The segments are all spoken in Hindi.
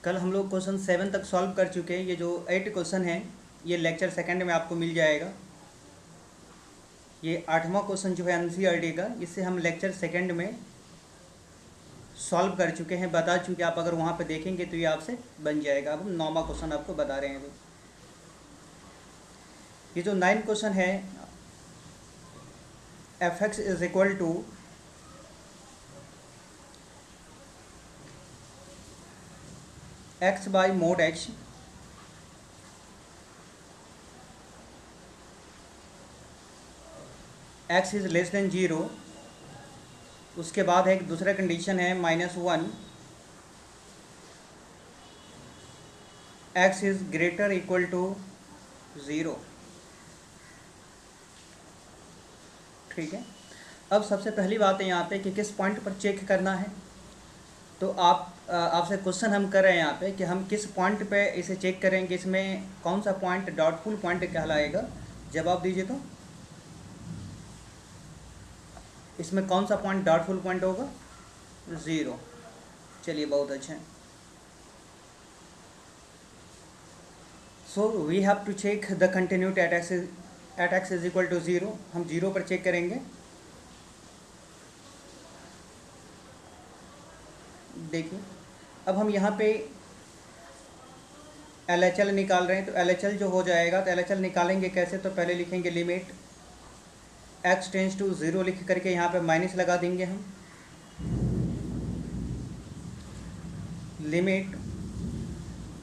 कल हम लोग क्वेश्चन 7 तक सॉल्व कर चुके हैं। ये जो 8 क्वेश्चन है ये लेक्चर सेकंड में आपको मिल जाएगा। ये 8वां क्वेश्चन जो है एनसीईआरटी का, इससे हम लेक्चर सेकंड में सॉल्व कर चुके हैं, बता चुके। आप अगर वहाँ पे देखेंगे तो ये आपसे बन जाएगा। अब हम 9वां क्वेश्चन आपको बता रहे हैं। तो ये जो 9 क्वेश्चन है, F X is equal to X by mod X X is less than zero. उसके बाद एक दूसरा कंडीशन है -1 X is greater equal to zero. ठीक है। अब सबसे पहली बात है यहाँ पे कि किस पॉइंट पर चेक करना है। तो आपसे क्वेश्चन हम कर रहे हैं यहाँ पे कि हम किस पॉइंट पे इसे चेक करेंगे, इसमें कौन सा पॉइंट डाउटफुल पॉइंट कहलाएगा। जवाब दीजिए। तो इसमें कौन सा पॉइंट डाउटफुल पॉइंट होगा? ज़ीरो। चलिए, बहुत अच्छा है। So we have to check the continuity at X is equal to zero. हम ज़ीरो पर चेक करेंगे। देखिए, अब हम यहाँ पे LHL निकाल रहे हैं। तो LHL जो हो जाएगा, तो LHL निकालेंगे कैसे? तो पहले लिखेंगे limit x tends to zero, लिख करके यहाँ पे माइनस लगा देंगे हम। Limit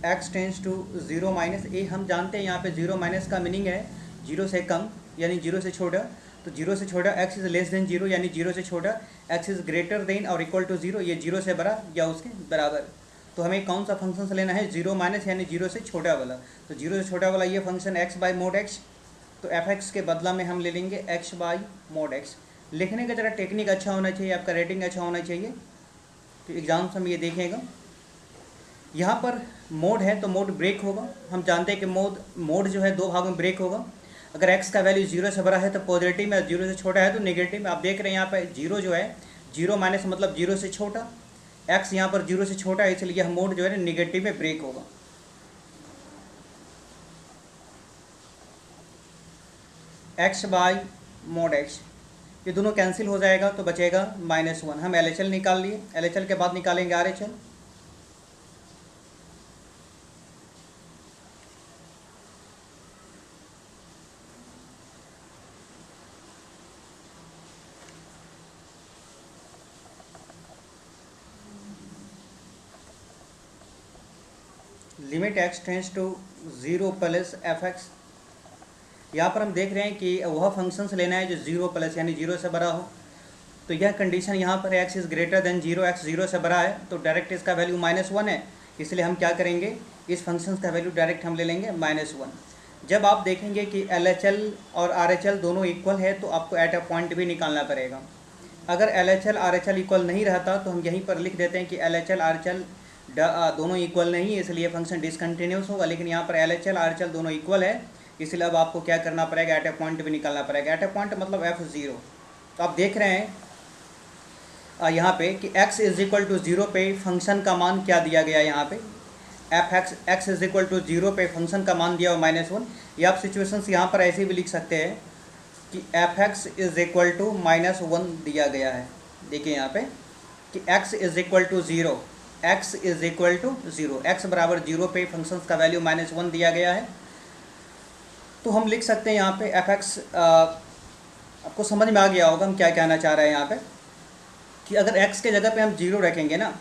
x tends to zero minus a. हम जानते हैं यहाँ पे ज़ीरो माइनस का मीनिंग है जीरो से कम, यानी जीरो से छोटा। तो जीरो से छोटा x is less than zero, यानी जीरो से छोटा। x इज़ ग्रेटर देन और इक्वल टू ज़ीरो, ये जीरो से बड़ा या उसके बराबर। तो हमें कौन सा फंक्शन से लेना है? जीरो माइनस, यानी जीरो से छोटा वाला। तो जीरो से छोटा वाला ये function x by mode x। तो f(x) के बदला में हम ले लेंगे x बाई मोड x। लिखने का ज़रा टेक्निक अच्छा होना चाहिए, आपका रेटिंग अच्छा होना चाहिए। तो एग्ज़ाम्स हम ये देखेगा। यहाँ पर मोड है तो मोड ब्रेक होगा। हम जानते हैं कि मोड जो है दो भागों में ब्रेक होगा। अगर x का वैल्यू जीरो से बड़ा है तो पॉजिटिव में, जीरो से छोटा है तो नेगेटिव में। आप देख रहे हैं यहाँ पे जीरो जो है, जीरो माइनस मतलब जीरो से छोटा। x यहाँ पर जीरो से छोटा है, इसलिए यह मोड जो है ना निगेटिव में ब्रेक होगा। x बाई मोड x, ये दोनों कैंसिल हो जाएगा तो बचेगा -1। हम LHL निकाल लिए। LHL के बाद निकालेंगे RHL। Limit x tends to zero plus f(x). यहाँ पर हम देख रहे हैं कि वह फंक्शंस लेना है जो ज़ीरो प्लस यानी ज़ीरो से बड़ा हो। तो यह कंडीशन यहाँ पर x is greater than zero, x zero से बड़ा है तो डायरेक्ट इसका वैल्यू -1 है। इसलिए हम क्या करेंगे, इस फंक्शन का वैल्यू डायरेक्ट हम ले लेंगे -1। जब आप देखेंगे कि LHL और RHL दोनों इक्वल है तो आपको एट अ पॉइंट भी निकालना पड़ेगा। अगर LHL RHL इक्वल नहीं रहता तो हम यहीं पर लिख देते हैं कि LHL RHL दोनों इक्वल नहीं है, इसलिए फंक्शन डिसकंटिन्यूस होगा। लेकिन यहाँ पर LHL RHL दोनों इक्वल है, इसलिए अब आपको क्या करना पड़ेगा, एट अ पॉइंट भी निकालना पड़ेगा। एट अ पॉइंट मतलब f0। तो आप देख रहे हैं यहाँ पे कि x is equal to zero पे फंक्शन का मान क्या दिया गया है। यहाँ पे x is equal to zero पे फंक्शन का मान दिया हुआ -1। या आप सिचुएशंस यहाँ पर ऐसे भी लिख सकते हैं कि f(x) इज इक्वल टू -1 दिया गया है। देखिए यहाँ पे कि x is equal to zero, x is equal to zero, x बराबर ज़ीरो पे फंक्शंस का वैल्यू -1 दिया गया है। तो हम लिख सकते हैं यहाँ पे f(x) आपको समझ में आ गया होगा हम क्या कहना चाह रहे हैं यहाँ पे कि अगर x के जगह पे हम ज़ीरो रखेंगे ना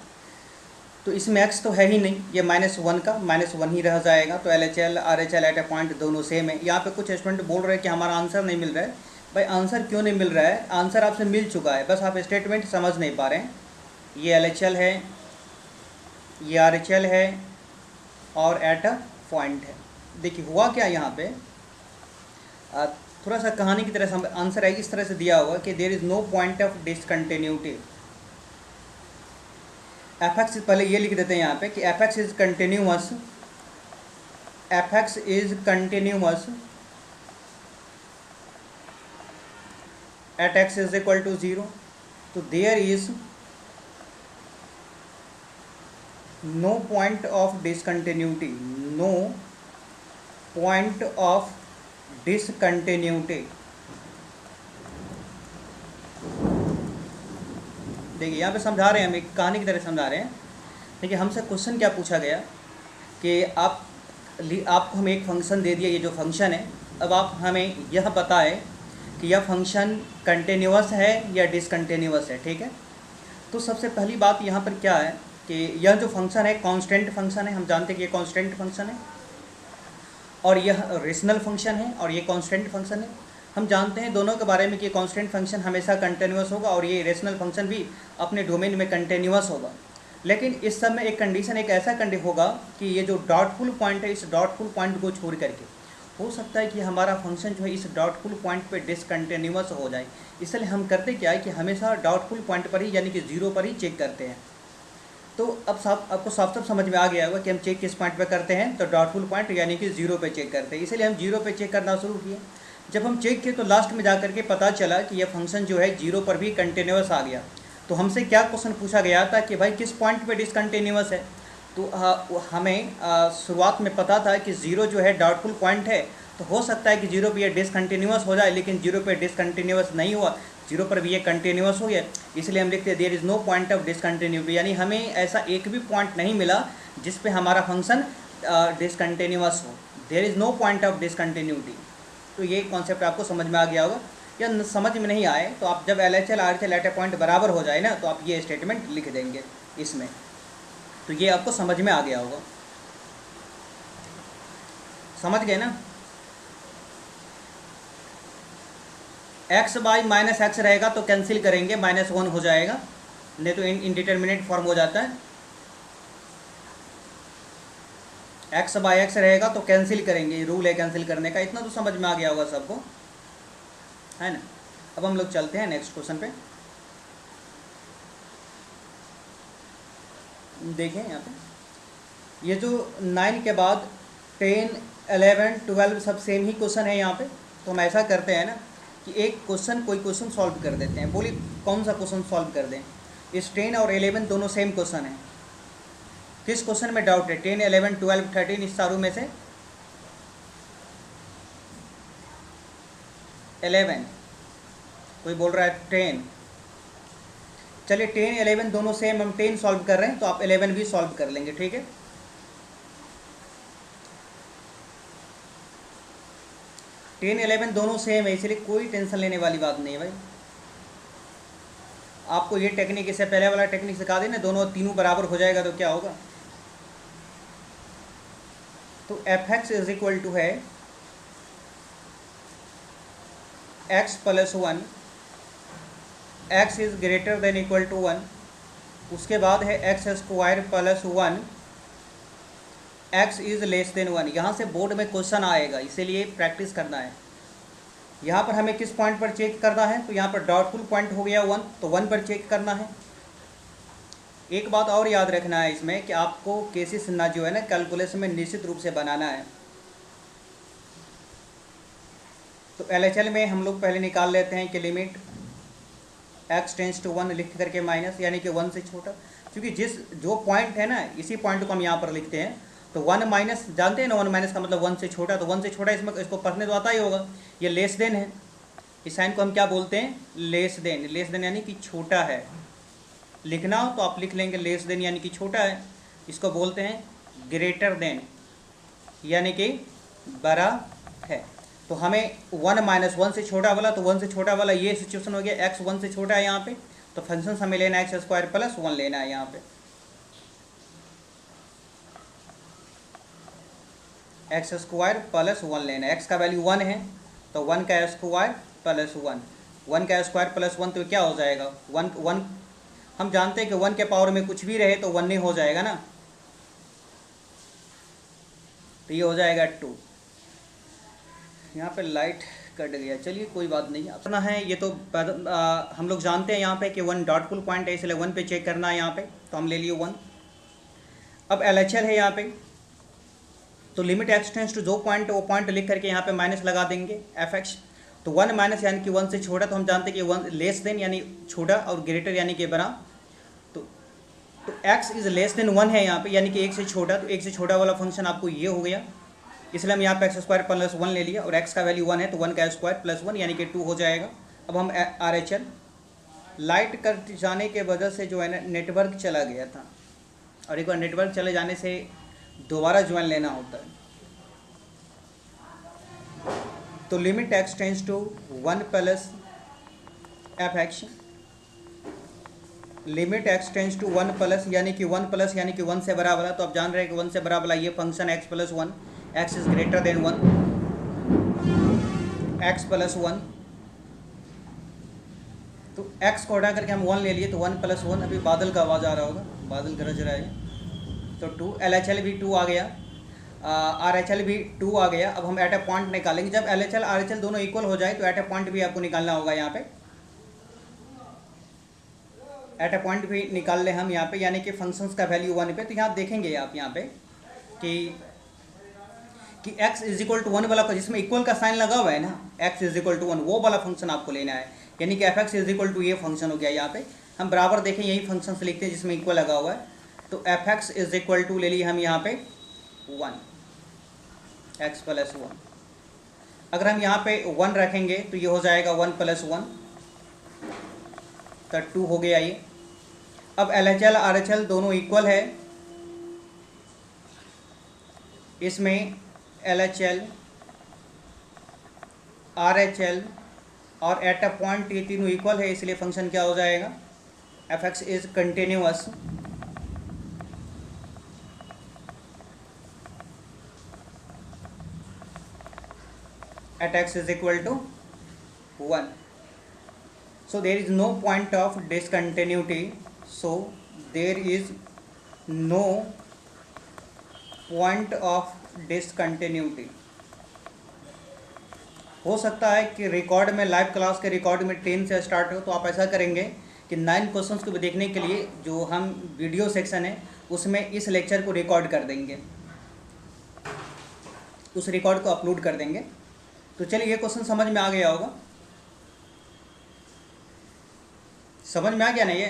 तो इसमें x तो है ही नहीं, ये -1 का -1 ही रह जाएगा। तो LHL RHL at a point दोनों सेम है। यहाँ पे कुछ स्टूडेंट बोल रहे हैं कि हमारा आंसर नहीं मिल रहा है। भाई आंसर क्यों नहीं मिल रहा है? आंसर आपसे मिल चुका है, बस आप स्टेटमेंट समझ नहीं पा रहे हैं। ये LHL है, ये RHL है और एट अ पॉइंट है। देखिए हुआ क्या यहाँ पे, थोड़ा सा कहानी की तरह आंसर है इस तरह से दिया हुआ कि there is no point of discontinuity. f(x) पहले ये लिख देते हैं यहाँ पे कि f(x) is continuous, f(x) is continuous at x is equal to zero. तो there is no point of discontinuity, no point of discontinuity. देखिए यहाँ पे समझा रहे हैं, हम एक कहानी की तरह समझा रहे हैं। देखिए हमसे क्वेश्चन क्या पूछा गया कि आपको हम एक फंक्शन दे दिया, ये जो फंक्शन है, अब आप हमें यह बताएं कि यह फंक्शन कंटिन्यूअस है या डिसकंटिन्यूअस है। ठीक है, तो सबसे पहली बात यहाँ पर क्या है कि यह जो फंक्शन है कांस्टेंट फंक्शन है, हम जानते हैं कि ये कांस्टेंट फंक्शन है, और यह रेशनल फंक्शन है और ये कांस्टेंट फंक्शन है। हम जानते हैं दोनों के बारे में कि कांस्टेंट फंक्शन हमेशा कंटिन्यूअस होगा और ये रेशनल फंक्शन भी अपने डोमेन में कंटिन्यूअस होगा। लेकिन इस सब में एक कंडीशन, एक ऐसा कंडीशन होगा कि ये जो डॉटफुल पॉइंट है, इस डॉटफुल पॉइंट को छोड़ करके हो सकता है कि हमारा फंक्शन जो है इस डॉटफुल पॉइंट पे डिसकंटिन्यूअस हो जाए। इसलिए हम करते क्या है कि हमेशा डॉटफुल पॉइंट पर ही, यानी कि जीरो पर ही चेक करते हैं। तो अब आपको साफ साफ समझ में आ गया होगा कि हम चेक किस पॉइंट पे करते हैं, तो डॉटफुल पॉइंट यानी कि जीरो पे चेक करते हैं। इसलिए हम जीरो पे चेक करना शुरू किए। जब हम चेक किए तो लास्ट में जा करके पता चला कि यह फंक्शन जो है जीरो पर भी कंटिन्यूअस आ गया। तो हमसे क्या क्वेश्चन पूछा गया था कि भाई किस पॉइंट पे डिसकंटिन्यूअस है। तो हमें शुरुआत में पता था कि जीरो जो है डाउटफुल पॉइंट है, तो हो सकता है कि जीरो पे ये डिसकंटिन्यूअस हो जाए, लेकिन जीरो पे डिसकंटिन्यूअस नहीं हुआ, जीरो पर भी ये कंटिन्यूअस हो गया। इसलिए हम लिखते हैं there is no point of discontinuity, यानी हमें ऐसा एक भी पॉइंट नहीं मिला जिस पे हमारा फंक्शन डिसकंटिन्यूअस हो। There is no point of discontinuity. तो ये कॉन्सेप्ट आपको समझ में आ गया होगा। या समझ में नहीं आए तो आप जब LHL RHL एट ए पॉइंट बराबर हो जाए ना, तो आप ये स्टेटमेंट लिख देंगे इसमें, तो ये आपको समझ में आ गया होगा। समझ गए ना। x बाई माइनस एक्स रहेगा तो कैंसिल करेंगे, -1 हो जाएगा, नहीं तो इनडिटर्मिनेट फॉर्म हो जाता है। x बाई एक्स रहेगा तो कैंसिल करेंगे, रूल है कैंसिल करने का। इतना तो समझ में आ गया होगा सबको, है ना। अब हम लोग चलते हैं नेक्स्ट क्वेश्चन पे। देखें यहाँ पे ये जो 9 के बाद 10, 11, 12 सब सेम ही क्वेश्चन है यहाँ पे। तो हम ऐसा करते हैं ना कि एक क्वेश्चन, कोई क्वेश्चन सॉल्व कर देते हैं। बोलिए कौन सा क्वेश्चन सॉल्व कर दें। इस 10 और 11 दोनों सेम क्वेश्चन है। किस क्वेश्चन में डाउट है? 10, 11, 12, 13 इस चारों में से 11, कोई बोल रहा है 10। चलिए 10, 11 दोनों सेम, हम 10 सॉल्व कर रहे हैं तो आप 11 भी सॉल्व कर लेंगे, ठीक है। 10, 11 दोनों सेम है, इसलिए कोई टेंशन लेने वाली बात नहीं है भाई। आपको ये टेक्निक, इससे पहले वाला टेक्निक सिखा देना, दोनों तीनों बराबर हो जाएगा तो क्या होगा। तो f(x) इज इक्वल टू है x plus 1, x is greater than equal to 1, उसके बाद है x square plus 1, x is less than 1। यहाँ से बोर्ड में क्वेश्चन आएगा, इसीलिए प्रैक्टिस करना है। यहाँ पर हमें किस पॉइंट पर चेक करना है, तो यहाँ पर डाउटफुल पॉइंट हो गया 1, तो 1 पर चेक करना है। एक बात और याद रखना है इसमें कि आपको केसेस ना जो है ना कैलकुलेशन में निश्चित रूप से बनाना है। तो LHL में हम लोग पहले निकाल लेते हैं कि लिमिट x टेंस टू 1 लिख करके माइनस, यानी कि 1 से छोटा, क्योंकि जो पॉइंट है ना इसी पॉइंट को हम यहाँ पर लिखते हैं। तो 1 माइनस जानते हैं ना, 1 माइनस का मतलब 1 से छोटा, तो 1 से छोटा इसमें इसको पढ़ने तो आता ही होगा। ये लेस देन है, इस साइन को हम क्या बोलते हैं? Less than. लेस देन यानी कि छोटा है। लिखना हो तो आप लिख लेंगे लेस देन यानी कि छोटा है। इसको बोलते हैं ग्रेटर देन यानी कि बड़ा है। तो हमें 1 माइनस 1 से छोटा वाला, तो 1 से छोटा वाला ये सिचुएशन हो गया, x 1 से छोटा है यहाँ पे, तो फंक्शन हमें लेना है x स्क्वायर प्लस 1 लेना है यहाँ पे। x स्क्वायर प्लस 1 लेना है, x का वैल्यू 1 है तो 1 का स्क्वायर प्लस 1, 1 का स्क्वायर प्लस 1 तो क्या हो जाएगा 1। हम जानते हैं कि 1 के पावर में कुछ भी रहे तो 1 नहीं हो जाएगा ना, तो ये हो जाएगा 2। यहाँ पे लाइट कट गया, चलिए कोई बात नहीं। अपना है ये तो हम लोग जानते हैं यहाँ पे कि 1 डॉटफुल पॉइंट है, इसलिए 1 पे चेक करना है यहाँ पे, तो हम ले लिए 1। अब LHL है यहाँ पे, तो लिमिट x टेंस टू जो पॉइंट, वो पॉइंट लिख करके यहाँ पे माइनस लगा देंगे f(x). तो 1 माइनस यानी कि 1 से छोटा, तो हम जानते हैं कि 1 लेस देन यानी छोटा और ग्रेटर यानी कि बड़ा। तो तो x इज़ लेस देन 1 है यहाँ पे, यानी कि 1 से छोटा, तो 1 से छोटा वाला फंक्शन आपको ये हो गया, इसलिए हम यहाँ पे एक्स स्क्वायर प्लस 1 ले लिया, और x का वैल्यू 1 है तो 1 का स्क्वायर प्लस 1 यानी कि 2 हो जाएगा। अब हम RHL लाइट कट जाने के वजह से जो है ना नेटवर्क चला गया था, और एक बार नेटवर्क चले जाने से दोबारा ज्वाइन लेना होता है। तो limit x tends to 1 plus F X, limit x tends to 1 plus यानी कि 1 प्लस यानी कि 1 से बराबर है, तो आप जान रहे हैं कि 1 से बराबर ये function x plus 1, x is greater than 1, x plus 1, तो x को हटा करके हम 1 ले लिए तो 1 प्लस 1, अभी बादल का आवाज़ आ रहा होगा, बादल गरज रहा है, तो 2, LHL भी 2 आ गया, RHL भी 2 आ गया। अब हम एट ए पॉइंट निकालेंगे, जब LHL RHL दोनों इक्वल हो जाए तो एट ए पॉइंट भी आपको निकालना होगा, यहाँ पे एट ए पॉइंट भी निकाल लें हम यहाँ पे, यानी कि फंक्शंस का वैल्यू 1 पे। तो यहाँ देखेंगे आप यहाँ पे कि x इज इक्वल टू 1 वाला जिसमें इक्वल का साइन लगा हुआ है ना, x इज इक्वल टू 1, वो वाला फंक्शन आपको लेना है, यानी कि fx इज इक्वल टू ये फंक्शन हो गया। यहाँ पे हम बराबर देखें यही फंक्शन लिखते हैं जिसमें इक्वल लगा हुआ है, तो fx इज इक्वल टू ले लिए हम यहाँ पे 1, x प्लस 1। अगर हम यहाँ पे 1 रखेंगे तो ये हो जाएगा 1 प्लस 1, तो 2 हो गया ये। अब LHL RHL दोनों इक्वल है, इसमें LHL RHL और एट अ पॉइंट ये तीनों इक्वल है, इसलिए फंक्शन क्या हो जाएगा, fx is continuous at x is equal to 1. So there is no point of discontinuity, so there is no point of discontinuity। हो सकता है कि रिकॉर्ड में, लाइव क्लास के रिकॉर्ड में 10 से स्टार्ट हो, तो आप ऐसा करेंगे कि 9 क्वेश्चंस को भी देखने के लिए जो हम वीडियो सेक्शन है उसमें इस लेक्चर को रिकॉर्ड कर देंगे, उस रिकॉर्ड को अपलोड कर देंगे। तो चलिए ये क्वेश्चन समझ में आ गया होगा, समझ में आ गया ना ये?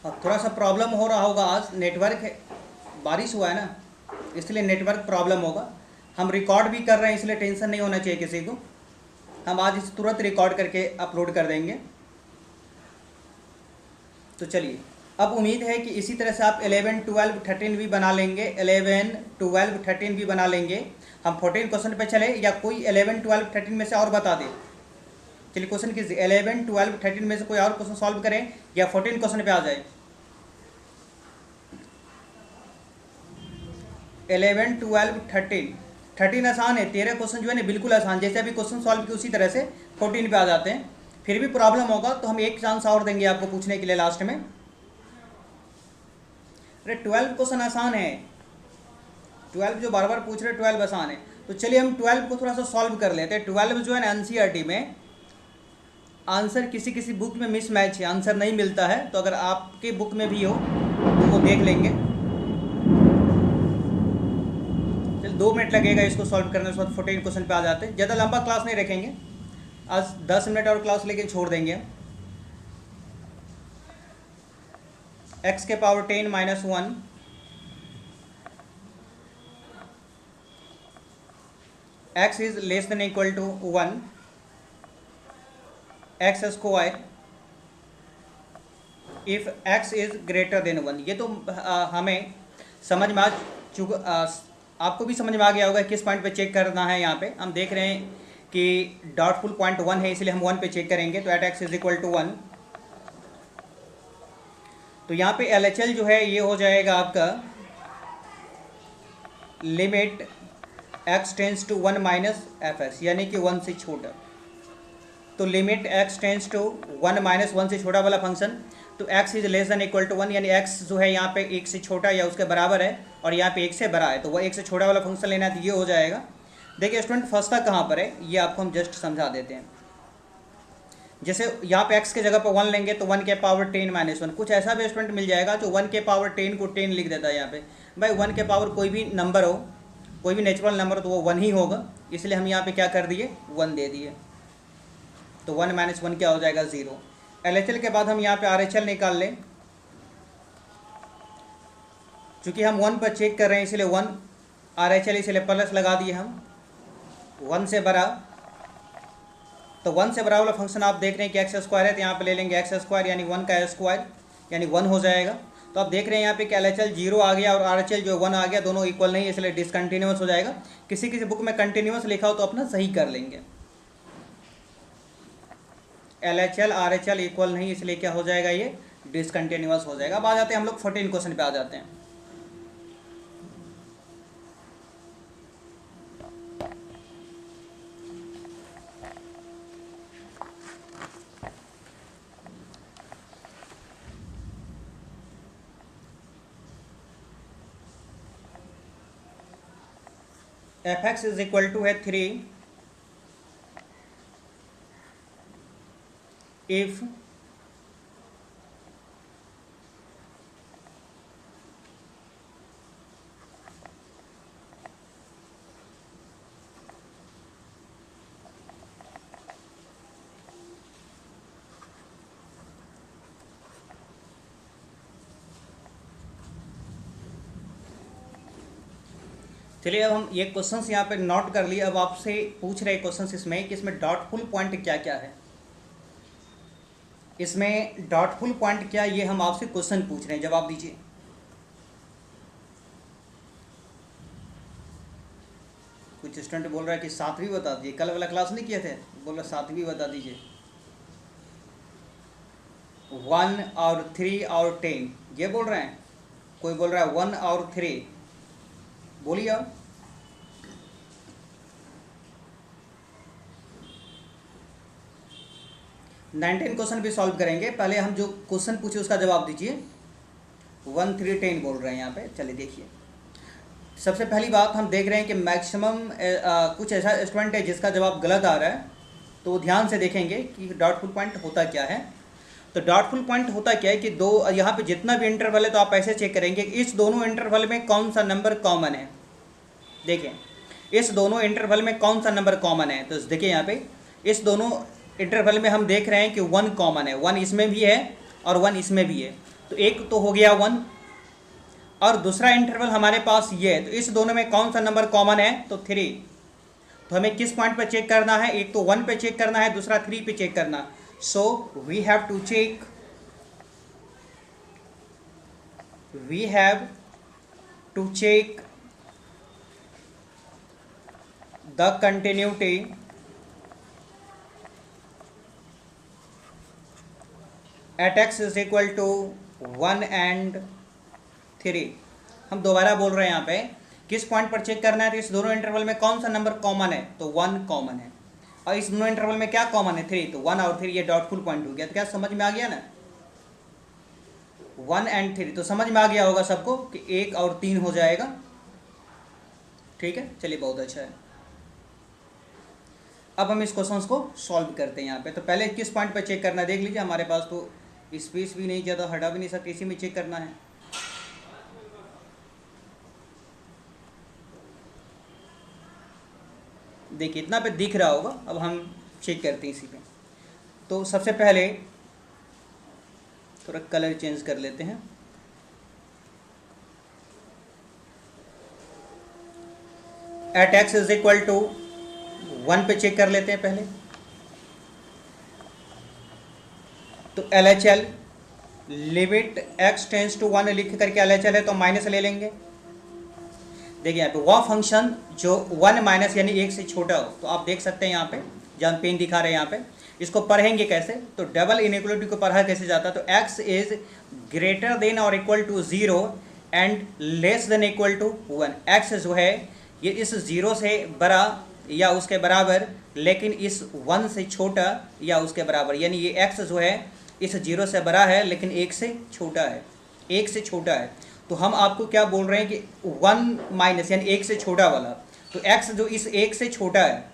अब थोड़ा सा प्रॉब्लम हो रहा होगा, आज नेटवर्क है, बारिश हुआ है ना, इसलिए नेटवर्क प्रॉब्लम होगा। हम रिकॉर्ड भी कर रहे हैं, इसलिए टेंशन नहीं होना चाहिए किसी को, हम आज इसे तुरंत रिकॉर्ड करके अपलोड कर देंगे। तो चलिए, अब उम्मीद है कि इसी तरह से आप 11, 12, 13 भी बना लेंगे, 11, 12, 13 भी बना लेंगे। हम 14 क्वेश्चन पे चले, या कोई 11, 12, 13 में से और बता दे? चलिए क्वेश्चन कीजिए, 11, 12, 13 में से कोई और क्वेश्चन सॉल्व करें, या 14 क्वेश्चन पे आ जाए। 11, 12, 13 आसान है, 13 क्वेश्चन जो है ना बिल्कुल आसान, जैसे अभी क्वेश्चन सॉल्व किए उसी तरह से 14 पे आ जाते हैं। फिर भी प्रॉब्लम होगा तो हम एक चांस और देंगे आपको पूछने के लिए लास्ट में। अरे 12 क्वेश्चन आसान है, 12 जो बार बार पूछ रहे 12 आसान है। तो चलिए हम 12 को थोड़ा सा सॉल्व कर लेते हैं। 12 जो है ना NCERT में आंसर किसी किसी बुक में मिसमैच है, आंसर नहीं मिलता है, तो अगर आपके बुक में भी हो तो वो देख लेंगे। चलिए 2 मिनट लगेगा इसको सॉल्व करने, उसके बाद 14 क्वेश्चन पे आ जाते हैं। ज़्यादा लंबा क्लास नहीं रखेंगे, आज 10 मिनट और क्लास लेके छोड़ देंगे। x के power 10 minus 1 x is less than equal to 1 x square if x is greater than 1। ये तो हमें समझ में आ चुका, आपको भी समझ में आ गया होगा किस पॉइंट पे चेक करना है। यहाँ पे हम देख रहे हैं कि डाउटफुल पॉइंट 1 है, इसलिए हम 1 पे चेक करेंगे। तो at x is equal to 1, तो यहाँ पे LHL जो है ये हो जाएगा आपका limit x tends to 1 minus fx, यानी कि 1 से छोटा। तो limit x tends to 1 minus 1 से छोटा वाला फंक्शन, तो x is less than equal to 1, यानी x जो है यहाँ पे 1 से छोटा या उसके बराबर है, और यहाँ पे 1 से बड़ा है, तो वह 1 से छोटा वाला फंक्शन लेना है, तो ये हो जाएगा। देखिए स्टूडेंट फंसता कहाँ पर है, ये आपको हम जस्ट समझा देते हैं। जैसे यहाँ पे x के जगह पर 1 लेंगे तो 1 के पावर 10 माइनस 1, कुछ ऐसा भी स्टूडेंट मिल जाएगा जो 1 के पावर 10 को 10 लिख देता है। यहाँ पे भाई 1 के पावर कोई भी नंबर हो, कोई भी नेचुरल नंबर हो, तो वो 1 ही होगा, इसलिए हम यहाँ पे क्या कर दिए, 1 दे दिए। तो 1 माइनस 1 क्या हो जाएगा 0। LHL के बाद हम यहाँ पे RHL निकाल लें, चूँकि हम 1 पर चेक कर रहे हैं इसलिए 1 RHL इसलिए प्लस लगा दिए हम 1 से बड़ा। तो 1 से बड़ा वाला फंक्शन आप देख रहे हैं कि एक्स स्क्वायर है, तो यहाँ पे ले लेंगे एक्स स्क्वायर यानी 1 का स्क्वायर यानी 1 हो जाएगा। तो आप देख रहे हैं यहाँ पे कि LHL 0 आ गया और RHL जो 1 आ गया, दोनों इक्वल नहीं है इसलिए डिसकंटिन्यूस हो जाएगा। किसी किसी बुक में कंटिन्यूस लिखा हो तो अपना सही कर लेंगे। LHL RHL इक्वल नहीं इसलिए क्या हो जाएगा, ये डिसकंटिन्यूस हो जाएगा। अब आ जाते हैं हम लोग 14 क्वेश्चन पे आ जाते हैं। fx इज इक्वल टू है 3 if चलिए अब हम ये क्वेश्चंस यहाँ पे नोट कर लिए। अब आपसे पूछ रहे क्वेश्चंस इसमें कि इसमें डॉटफुल पॉइंट क्या क्या है, इसमें डॉटफुल पॉइंट क्या, ये हम आपसे क्वेश्चन पूछ रहे हैं, जवाब दीजिए। कुछ स्टूडेंट बोल रहा है कि 7वीं बता दीजिए, कल वाला क्लास नहीं किए थे, बोल रहा 7वीं बता दीजिए। 1 और 3 और 10 ये बोल रहे हैं, कोई बोल रहा है 1 और 3, बोलिए आप। नाइनटीन क्वेश्चन भी सॉल्व करेंगे, पहले हम जो क्वेश्चन पूछे उसका जवाब दीजिए। 1 3 10 बोल रहे हैं यहाँ पे। चलिए देखिए, सबसे पहली बात हम देख रहे हैं कि मैक्सिमम कुछ ऐसा स्टूडेंट है जिसका जवाब गलत आ रहा है, तो वो ध्यान से देखेंगे कि डॉटफुल पॉइंट होता क्या है। तो डॉटफुल पॉइंट होता क्या है कि दो यहाँ पे जितना भी इंटरवल है तो आप ऐसे चेक करेंगे कि इस दोनों इंटरवल में कौन सा नंबर कॉमन है। देखें इस दोनों इंटरवल में कौन सा नंबर कॉमन है, तो देखिए यहाँ पे इस दोनों इंटरवल में हम देख रहे हैं कि 1 कॉमन है, 1 इसमें भी है और 1 इसमें भी है, तो एक तो हो गया 1 और दूसरा इंटरवल हमारे पास ये है, तो इस दोनों में कौन सा नंबर कॉमन है, तो 3। तो हमें किस पॉइंट पर चेक करना है, एक तो 1 पे चेक करना है, दूसरा 3 पे चेक करना। So we have to check the continuity at x is equal to 1 and 3। हम दोबारा बोल रहे हैं यहाँ पे किस पॉइंट पर चेक करना है, तो इस दोनों इंटरवल में कौन सा नंबर कॉमन है, तो 1 कॉमन है, और इस दोनों इंटरवल में क्या कॉमन है, 3, तो 1 और 3 ये डॉटफुल पॉइंट हो गया। तो क्या समझ में आ गया ना, 1 and 3, तो समझ में आ गया होगा सबको कि 1 और 3 हो जाएगा। ठीक है, चलिए बहुत अच्छा है। अब हम इस क्वेश्चन को सॉल्व करते हैं यहाँ पे। तो पहले किस पॉइंट पर चेक करना है देख लीजिए, हमारे पास तो स्पेस भी नहीं, ज़्यादा हटा भी नहीं सकते, इसी में चेक करना है। देखिए इतना पे दिख रहा होगा, अब हम चेक करते हैं इसी पे। तो सबसे पहले थोड़ा कलर चेंज कर लेते हैं। At X is equal to 1 पे चेक कर लेते हैं पहले। तो LHL limit x tends to 1 लिख करके LHL है तो माइनस ले लेंगे। देखिए यहाँ पे वह फंक्शन जो 1 माइनस यानी 1 से छोटा हो, तो आप देख सकते हैं यहाँ पे जहाँ पेन दिखा रहे हैं यहाँ पे, इसको पढ़ेंगे कैसे, तो डबल इनइक्वलिटी को पढ़ा कैसे जाता है, तो x इज ग्रेटर देन और equal to 0 and less than equal to 1। x जो है ये इस 0 से बड़ा या उसके बराबर, लेकिन इस 1 से छोटा या उसके बराबर, यानी ये x जो है इस 0 से बड़ा है लेकिन 1 से छोटा है, 1 से छोटा है। तो हम आपको क्या बोल रहे हैं कि 1 माइनस यानी 1 से छोटा वाला, तो x जो इस 1 से छोटा है,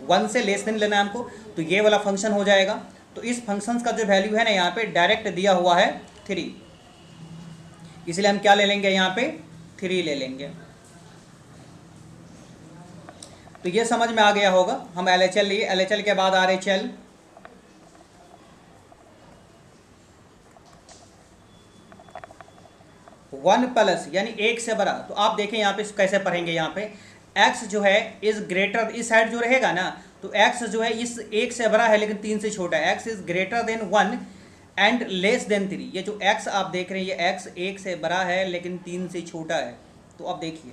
1 से लेस देन लेना है हमको, तो ये वाला फंक्शन हो जाएगा। तो इस फंक्शन का जो वैल्यू है ना यहाँ पे डायरेक्ट दिया हुआ है 3, इसलिए हम क्या ले लेंगे यहाँ पे 3 ले लेंगे। तो ये समझ में आ गया होगा। हम LHL लिए, LHL के बाद RHL, 1 प्लस यानी 1 से बड़ा, तो आप देखें यहाँ पे कैसे पढ़ेंगे, यहाँ पे x जो है इज ग्रेटर, इस साइड जो रहेगा ना, तो x जो है इस 1 से बड़ा है लेकिन 3 से छोटा है, x is greater than 1 and less then 3। ये जो x आप देख रहे हैं ये x 1 से बड़ा है लेकिन 3 से छोटा है। तो अब देखिए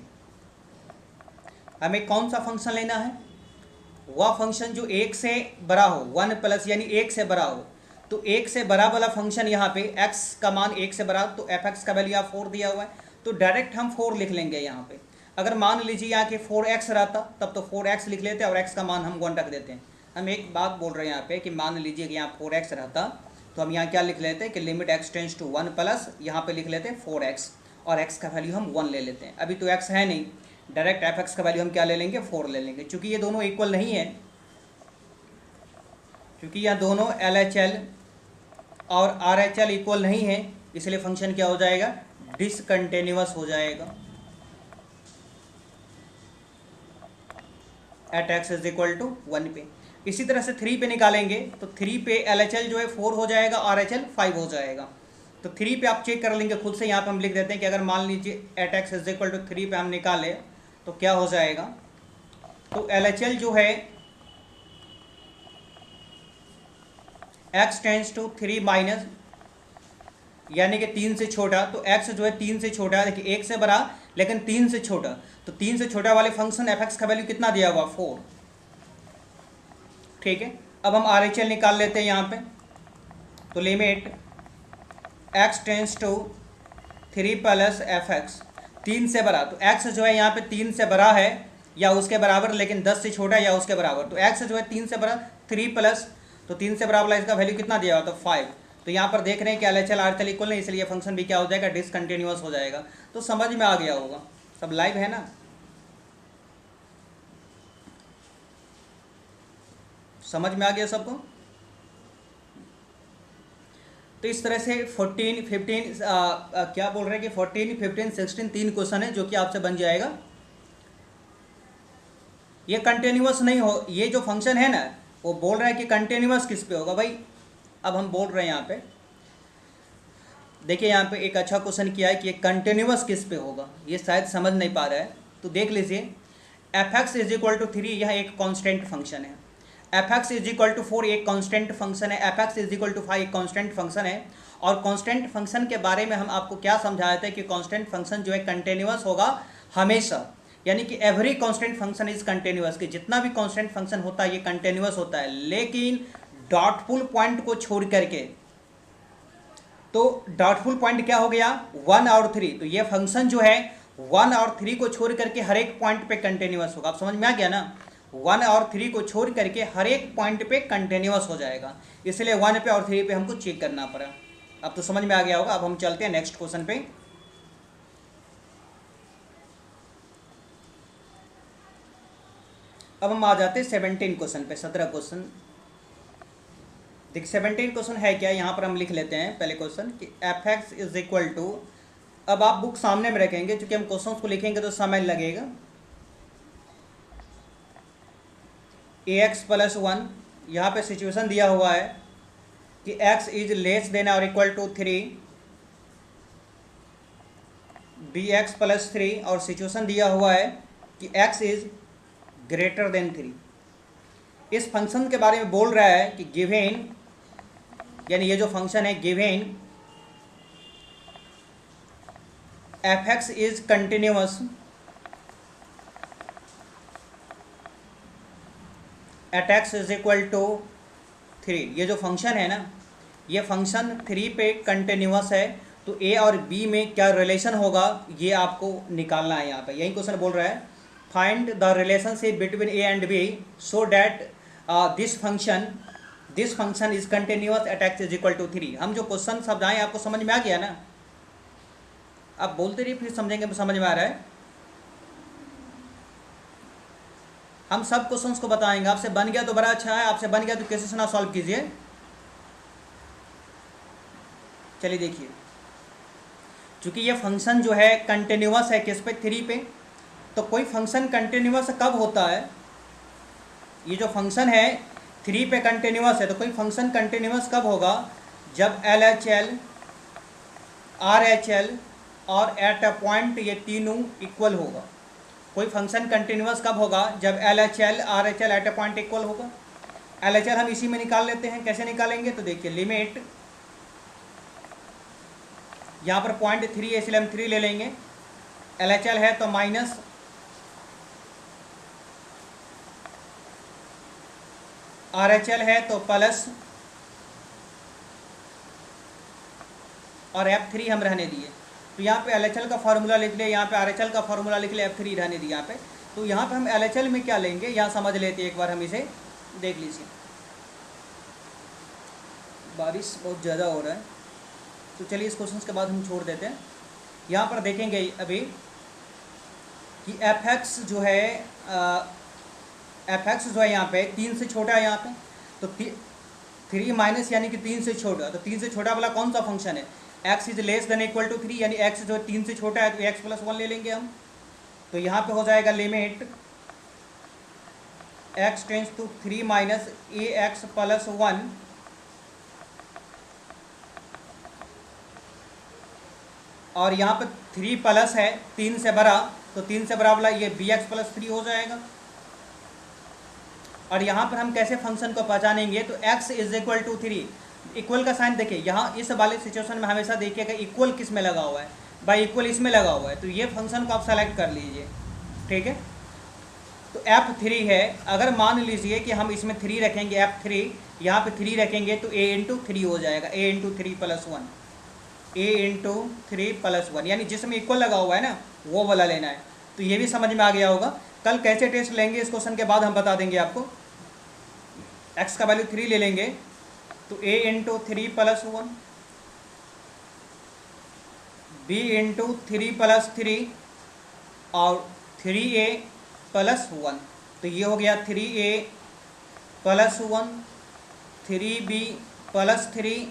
हमें कौन सा फंक्शन लेना है, वह फंक्शन जो 1 से बड़ा हो, 1 प्लस यानी 1 से बड़ा हो। तो 1 से बड़ा वाला फंक्शन यहाँ पे x का मान 1 से बड़ा, तो f(x) का वैल्यू यहाँ 4 दिया हुआ है, तो डायरेक्ट हम 4 लिख लेंगे यहाँ पे। अगर मान लीजिए यहाँ के 4x रहता तब तो 4x लिख लेते और x का मान हम 1 रख देते हैं। हम एक बात बोल रहे हैं यहाँ पे कि मान लीजिए कि यहाँ 4x रहता तो हम यहाँ क्या लिख लेते हैं कि limit x tends to 1 plus, यहाँ पे लिख लेते हैं 4x और x का वैल्यू हम 1 ले लेते हैं। अभी तो x है नहीं, डायरेक्ट f(x) का वैल्यू हम क्या ले लेंगे, 4 ले लेंगे। चूँकि ये दोनों इक्वल नहीं है, क्योंकि यह दोनों LHL और RHL इक्वल नहीं है, इसलिए फंक्शन क्या हो जाएगा, डिसकंटिन्यूअस हो जाएगा। At x is equal to 1 पे। इसी तरह से 3 पे निकालेंगे तो 3 पे LHL जो है 4 हो जाएगा, RHL 5 हो जाएगा। तो 3 पे आप चेक कर लेंगे खुद से, यहाँ पे हम लिख देते हैं कि अगर मान लीजिए at x is equal to 3 पे हम निकाले तो क्या हो जाएगा, तो LHL जो है x टेंड्स टू 3 माइनस यानी कि 3 से छोटा, तो x जो है 3 से छोटा है, देखिए 1 से बड़ा लेकिन 3 से छोटा, तो 3 से छोटा वाले फंक्शन f(x) का वैल्यू कितना दिया हुआ, 4। ठीक है, अब हम RHL निकाल लेते हैं यहाँ पे, तो limit x tends to 3 plus f(x), 3 से बड़ा, तो x जो है यहाँ पे 3 से बड़ा है या उसके बराबर लेकिन 10 से छोटा या उसके बराबर, तो x जो है 3 से बड़ा 3 प्लस, तो 3 से बराबर इसका वैल्यू कितना दिया हुआ, तो 5। तो यहाँ पर देख रहे हैं कि LHL RHL इक्वल नहीं, इसलिए फंक्शन भी क्या हो जाएगा, डिसकंटिन्यूअस हो जाएगा। तो समझ में आ गया होगा, सब लाइव है ना, समझ में आ गया सबको। तो इस तरह से 14, 15 क्या बोल रहे हैं कि 14, 15, 16 3 क्वेश्चन है जो कि आपसे बन जाएगा। ये कंटिन्यूअस नहीं हो, ये जो फंक्शन है ना वो बोल रहा है कि कंटिन्यूअस किस पे होगा भाई। अब हम बोल रहे हैं यहाँ पे, देखिए यहाँ पे एक अच्छा क्वेश्चन किया है कि ये कंटिन्यूअस किस पे होगा, ये शायद समझ नहीं पा रहा है। तो देख लीजिए f(x) इज इक्वल टू 3, यह एक कांस्टेंट फंक्शन है, f(x) इज इक्वल टू 4 एक कांस्टेंट फंक्शन है, f(x) इज इक्वल टू 5 एक कांस्टेंट फंक्शन है। और कांस्टेंट फंक्शन के बारे में हम आपको क्या समझाए थे कि कांस्टेंट फंक्शन जो है कंटिन्यूअस होगा हमेशा, यानी कि every constant function is continuous, कि जितना भी कांस्टेंट फंक्शन होता है ये कंटिन्यूअस होता है, लेकिन डॉटफुल पॉइंट को छोड़ करके। तो डॉटफुल पॉइंट क्या हो गया, 1 और 3, तो ये फंक्शन जो है 1 और 3 को छोड़ करके हर एक पॉइंट पे कंटिन्यूअस होगा। आप समझ में आ गया ना, 1 और 3 को छोड़ करके हर एक पॉइंट पे कंटिन्यूअस हो जाएगा, इसलिए 1 पे और 3 पे हमको चेक करना पड़ा। अब तो समझ में आ गया होगा। अब हम चलते हैं नेक्स्ट क्वेश्चन पे। अब हम आ जाते हैं 17 क्वेश्चन पे, 17 क्वेश्चन। देखिए 17 क्वेश्चन है क्या, यहाँ पर हम लिख लेते हैं पहले क्वेश्चन कि f(x) इज इक्वल टू, अब आप बुक सामने में रखेंगे क्योंकि हम क्वेश्चन को लिखेंगे तो समय लगेगा, ax प्लस 1, यहाँ पे सिचुएशन दिया हुआ है कि x इज लेस देन और इक्वल टू 3, bx प्लस 3, और सिचुएशन दिया हुआ है कि x इज ग्रेटर देन 3। इस फंक्शन के बारे में बोल रहा है कि गिवन, यानी ये जो फंक्शन है given f(x) is continuous at x is equal to 3। ये जो फंक्शन है ना, ये फंक्शन 3 पे कंटिन्यूअस है, तो a और b में क्या रिलेशन होगा ये आपको निकालना है। यहाँ पे यही क्वेश्चन बोल रहा है, find the relationship between a and b so that this function is continuous at x is equal to 3। हम जो क्वेश्चन समझाएं आपको समझ में आ गया ना, आप बोलते रहिए फिर समझेंगे, समझ में आ रहा है। हम सब क्वेश्चंस को बताएंगे, आपसे बन गया तो बड़ा अच्छा है, आपसे बन गया तो कैसे ना सॉल्व कीजिए। चलिए देखिए, क्योंकि ये फंक्शन जो है कंटिन्यूअस है किस पे, 3 पे, तो कोई फंक्शन कंटिन्यूअस कब होता है, ये जो फंक्शन है 3 पे कंटिन्यूअस है, तो कोई फंक्शन कंटिन्यूअस कब होगा, जब LHL RHL और एट अ पॉइंट, ये तीनों इक्वल होगा। कोई फंक्शन कंटिन्यूअस कब होगा? जब LHL RHL at a point equal होगा। LHL हम इसी में निकाल लेते हैं। कैसे निकालेंगे? तो देखिए लिमिट, यहाँ पर 0.3 है इसलिए हम 3 ले लेंगे। LHL है तो माइनस, RHL है तो प्लस, और F3 हम रहने दिए। तो यहाँ पे LHL का फार्मूला लिख लिया, यहाँ पे RHL का फार्मूला लिख लिया, F3 रहने दिया यहाँ पे। तो यहाँ पे हम LHL में क्या लेंगे यहाँ समझ लेते हैं, एक बार हम इसे देख लीजिए। बारिश बहुत ज़्यादा हो रहा है तो चलिए इस क्वेश्चन के बाद हम छोड़ देते हैं। यहाँ पर देखेंगे अभी कि fx जो है यहाँ पे 3 से छोटा है यहाँ पे, तो 3 माइनस यानी कि 3 से छोटा, तो 3 से छोटा वाला कौन सा फंक्शन है? x is less than equal to 3, यानी x जो 3 से छोटा है तो x प्लस 1 ले लेंगे हम। तो यहाँ पे हो जाएगा limit x tends to 3 minus ax plus 1, और यहाँ पे 3 प्लस है 3 से बड़ा, तो 3 से बड़ा वाला ये bx प्लस 3 हो जाएगा। और यहाँ पर हम कैसे फंक्शन को पहचानेंगे? तो x is equal to 3, equal का साइन देखिए यहाँ इस वाले सिचुएशन में हमेशा देखिएगा इक्वल किस में लगा हुआ है, बाई इक्वल इसमें लगा हुआ है, तो ये फंक्शन को आप सेलेक्ट कर लीजिए, ठीक है। तो F3 है, अगर मान लीजिए कि हम इसमें 3 रखेंगे, F3 यहाँ पे 3 रखेंगे तो a इंटू 3 हो जाएगा, a into 3 plus 1, a into 3 plus 1, यानी जिसमें इक्वल लगा हुआ है ना वो वाला लेना है। तो ये भी समझ में आ गया होगा। कल कैसे टेस्ट लेंगे इस क्वेश्चन के बाद हम बता देंगे आपको। x का वैल्यू 3 ले लेंगे तो a into 3 plus 1, b into 3 plus 3, और 3a प्लस 1, तो ये हो गया 3a plus 1, 3b plus 3,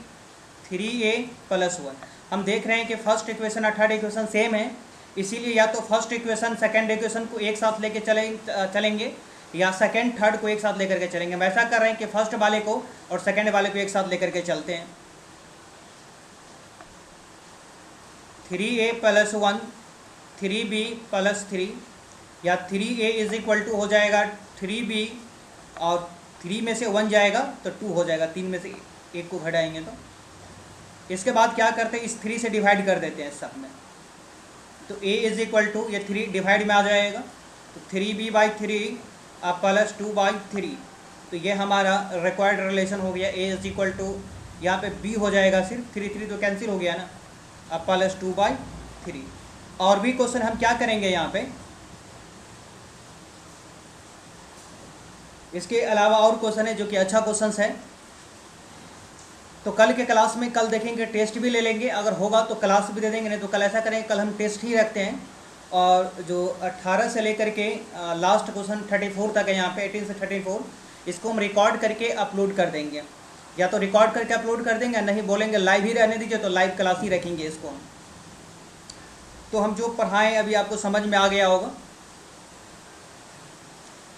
3a plus 1। हम देख रहे हैं कि फर्स्ट इक्वेशन और थर्ड इक्वेशन सेम है, इसीलिए या तो फर्स्ट इक्वेशन सेकंड इक्वेशन को एक साथ लेके चलेंगे या सेकंड थर्ड को एक साथ लेकर के चलेंगे। हम ऐसा कर रहे हैं कि फर्स्ट वाले को और सेकंड वाले को एक साथ लेकर के चलते हैं। 3a प्लस 1, 3b प्लस 3, या 3a इज इक्वल टू हो जाएगा 3b, और 3 में से 1 जाएगा तो 2 हो जाएगा, 3 में से 1 को घटाएंगे तो। इसके बाद क्या करते हैं, इस 3 से डिवाइड कर देते हैं सब में, तो a इज इक्वल टू ये 3 डिवाइड में आ जाएगा, तो 3b/3 प्लस 2/3, तो ये हमारा रिक्वायर्ड रिलेशन हो गया। a इज इक्वल टू यहाँ पे b हो जाएगा, सिर्फ 3 तो कैंसिल हो गया ना, अब प्लस 2/3। और भी क्वेश्चन हम क्या करेंगे यहाँ पे, इसके अलावा और क्वेश्चन है जो कि अच्छा क्वेश्चन है, तो कल के क्लास में कल देखेंगे, टेस्ट भी ले लेंगे, अगर होगा तो क्लास भी दे देंगे, नहीं तो कल ऐसा करेंगे कल हम टेस्ट ही रखते हैं, और जो 18 से लेकर के लास्ट क्वेश्चन 34 तक है यहाँ पे, 18 से 34, इसको हम रिकॉर्ड करके अपलोड कर देंगे, या तो रिकॉर्ड करके अपलोड कर देंगे, नहीं बोलेंगे लाइव ही रहने दीजिए तो लाइव क्लास ही रखेंगे इसको हम। तो हम जो पढ़ाएं अभी आपको समझ में आ गया होगा।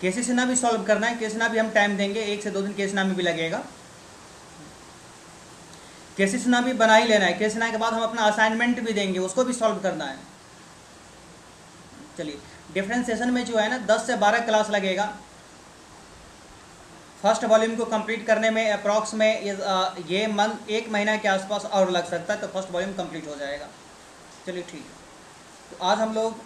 केसीसीना भी सॉल्व करना है, केसीना भी हम टाइम देंगे, 1 से 2 दिन केसीना में भी लगेगा, केसीसीना भी बना ही लेना है। केसीना के बाद हम अपना असाइनमेंट भी देंगे, उसको भी सॉल्व करना है। चलिए डिफरेंशिएशन में जो है ना 10 से 12 क्लास लगेगा, फर्स्ट वॉल्यूम को कंप्लीट करने में अप्रॉक्स में ये मंथ 1 महीना के आसपास और लग सकता है, तो फर्स्ट वॉल्यूम कंप्लीट हो जाएगा। चलिए ठीक है, तो आज हम लोग